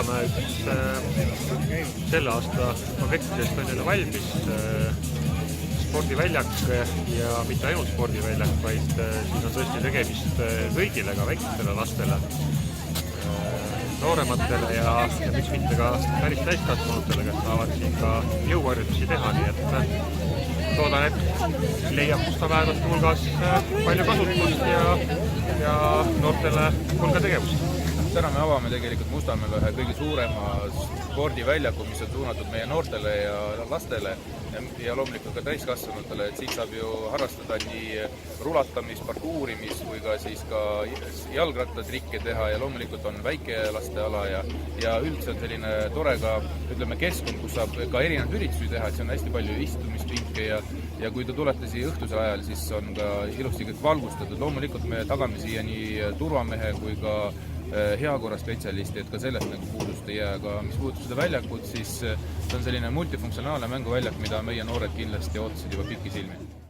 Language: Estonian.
Mustamäe üks selle aasta objektidest on jälle valmis spordiväljak ja mitte ainult spordiväljak, vaid siin on tõesti tegemist kõigile, ka väikestele lastele, noorematele ja miks mitte ka päris täiskasvanutele, kes saavad siin ka jõuharjutusi teha, nii et loodan, et leiab Mustamäelaste hulgas palju kasutust ja noortele hulga tegevust. Täna me avame tegelikult Mustamäel ühe kõige suurema spordiväljaku, mis on suunatud meie noortele ja lastele ja loomulikult ka täiskasvanutele, et siit saab ju harrastada nii rulatamist, parkuurimist kui ka siis ka jalgrattatrikke teha ja loomulikult on väikelaste ala ja üldse on selline tore ka, ütleme, keskkond, kus saab ka erinevaid üritusi teha, et see on hästi palju istumispinke ja kui te tulete siia õhtusel ajal, siis on ka ilusti kõik valgustatud. Loomulikult me tagame siia nii turvamehe kui ka heakorraspetsialisti, et ka sellest nagu puudust ei jää, aga mis puudutab seda väljakut, siis see on selline multifunktsionaalne mänguväljak, mida meie noored kindlasti ootasid juba pikki silmi.